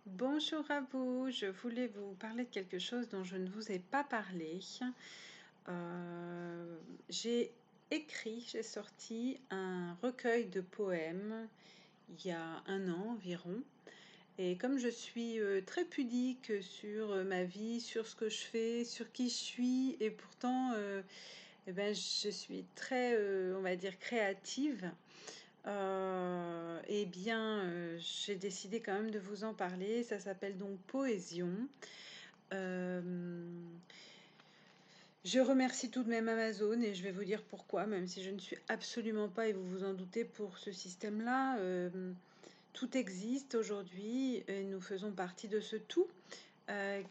Bonjour à vous, je voulais vous parler de quelque chose dont je ne vous ai pas parlé. Euh, j'ai j'ai sorti un recueil de poèmes il y a un an environ. Et comme je suis très pudique sur ma vie, sur ce que je fais, sur qui je suis, et pourtant eh ben, je suis très, on va dire, créative. Eh bien, j'ai décidé quand même de vous en parler. Ça s'appelle donc Poésion. Hem, je remercie tout de même Amazon et je vais vous dire pourquoi, même si je ne suis absolument pas, et vous vous en doutez, pour ce système-là. Tout existe aujourd'hui et nous faisons partie de ce tout,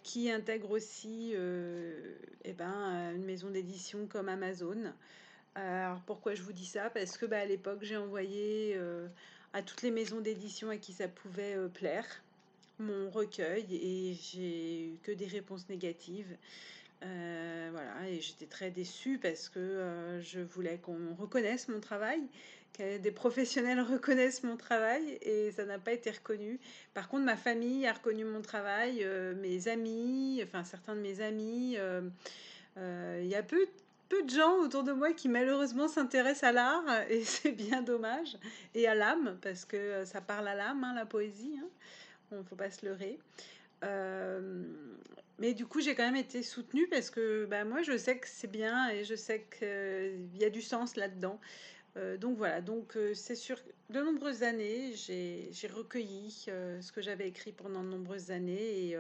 qui intègre aussi, une maison d'édition comme Amazon. Alors pourquoi je vous dis ça? Parce que, à l'époque, j'ai envoyé, à toutes les maisons d'édition à qui ça pouvait, plaire, mon recueil, et j'ai eu que des réponses négatives. Voilà, et j'étais très déçue parce que, je voulais qu'on reconnaisse mon travail, que des professionnels reconnaissent mon travail, et ça n'a pas été reconnu. Par contre, ma famille a reconnu mon travail, mes amis, enfin certains de mes amis, il y a peu de gens autour de moi qui malheureusement s'intéressent à l'art, et c'est bien dommage, et à l'âme, parce que ça parle à l'âme, hein, la poésie, hein. Bon, faut pas se leurrer. Euh, mais du coup, j'ai quand même été soutenue parce que moi, je sais que c'est bien et je sais qu'il y a du sens là-dedans. Donc voilà, donc c'est sur de nombreuses années, j'ai recueilli ce que j'avais écrit pendant de nombreuses années,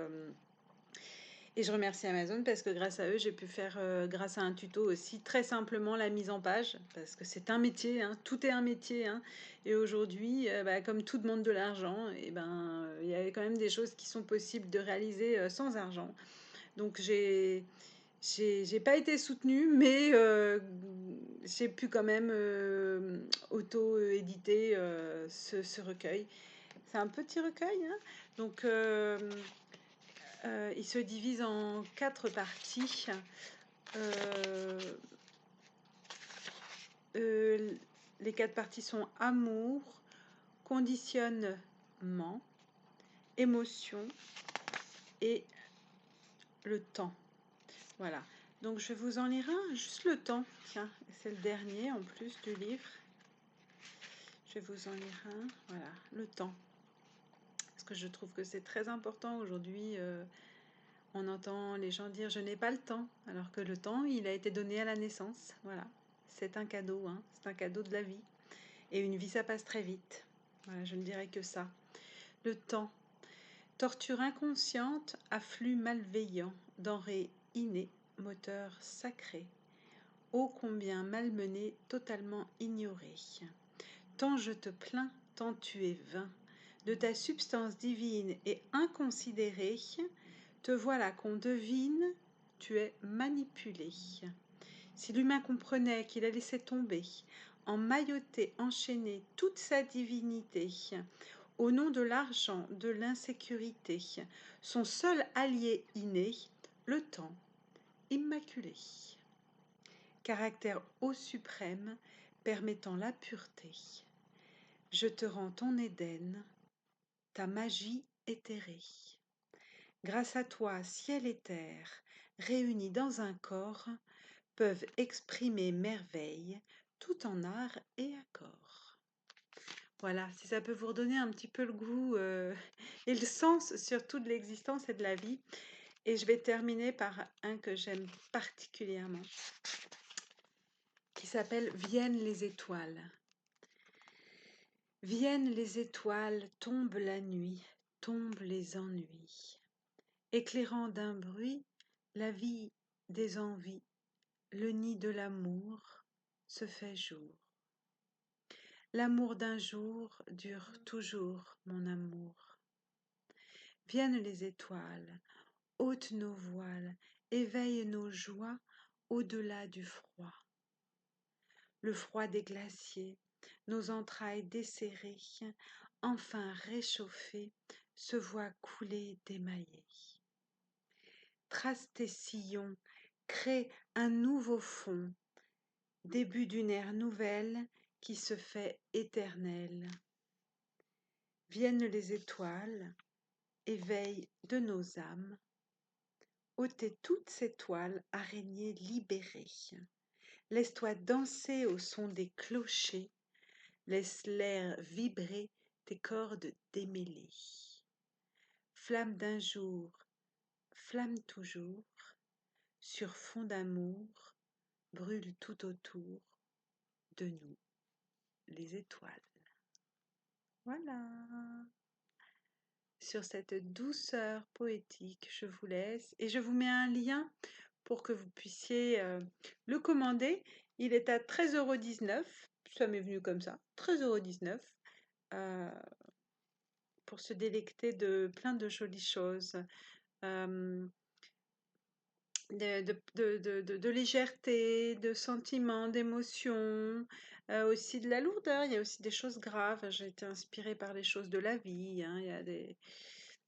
et je remercie Amazon parce que grâce à eux, j'ai pu faire, grâce à un tuto aussi, très simplement la mise en page, parce que c'est un métier, hein, tout est un métier, hein. Et aujourd'hui, comme tout demande de l'argent, et il y a quand même des choses qui sont possibles de réaliser sans argent. Donc j'ai pas été soutenue, mais j'ai pu quand même auto-éditer ce recueil. C'est un petit recueil, hein. Donc il se divise en 4 parties. Euh, euh, les 4 parties sont amour, conditionnement, émotion et le temps. Voilà. Donc je vais vous en lire un, juste le temps. Tiens, c'est le dernier en plus du livre. Je vais vous en lire un. Voilà, le temps. Parce que je trouve que c'est très important aujourd'hui. On entend les gens dire je n'ai pas le temps, alors que le temps, il a été donné à la naissance. Voilà, c'est un cadeau, hein. C'est un cadeau de la vie. Et une vie, ça passe très vite. Voilà, je ne dirais que ça. Le temps. Torture inconsciente, afflux malveillant, denrée innée, moteur sacré. Ô combien malmené, totalement ignoré. Tant je te plains, tant tu es vain. De ta substance divine et inconsidérée, te voilà qu'on devine, tu es manipulé. Si l'humain comprenait qu'il a laissé tomber, emmailloté, enchaîné toute sa divinité, au nom de l'argent, de l'insécurité, son seul allié inné, le temps, immaculé. Caractère haut suprême, permettant la pureté. Je te rends ton Éden, ta magie éthérée. Grâce à toi, ciel et terre, réunis dans un corps, peuvent exprimer merveille, tout en art et accord. Voilà, si ça peut vous redonner un petit peu le goût et le sens surtout de l'existence et de la vie. Et je vais terminer par un que j'aime particulièrement, qui s'appelle Viennent les étoiles. Viennent les étoiles, tombe la nuit, tombent les ennuis, éclairant d'un bruit la vie des envies, le nid de l'amour se fait jour. L'amour d'un jour dure toujours, mon amour. Viennent les étoiles, ôtent nos voiles, éveillent nos joies au-delà du froid. Le froid des glaciers, nos entrailles desserrées, enfin réchauffées, se voient couler d'émaillés. Trace tes sillons, crée un nouveau fond, début d'une ère nouvelle qui se fait éternelle. Viennent les étoiles, éveil de nos âmes, ôtez toutes ces toiles, araignées libérées. Laisse-toi danser au son des clochers, laisse l'air vibrer tes cordes démêlées. Flamme d'un jour, flamme toujours, sur fond d'amour, brûle tout autour de nous les étoiles. Voilà. Sur cette douceur poétique, je vous laisse et je vous mets un lien pour que vous puissiez le commander. Il est à 13,19 €, ça m'est venu comme ça, 13,19 € pour se délecter de plein de jolies choses. Euh, de légèreté, de sentiments, d'émotions, aussi de la lourdeur. Il y a aussi des choses graves. J'ai été inspirée par les choses de la vie, hein.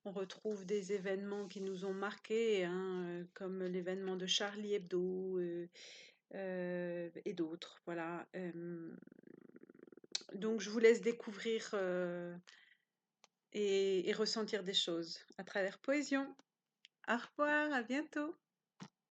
On retrouve des événements qui nous ont marqués, hein, comme l'événement de Charlie Hebdo et d'autres. Voilà. Donc je vous laisse découvrir et ressentir des choses à travers Poésion. Au revoir, à bientôt.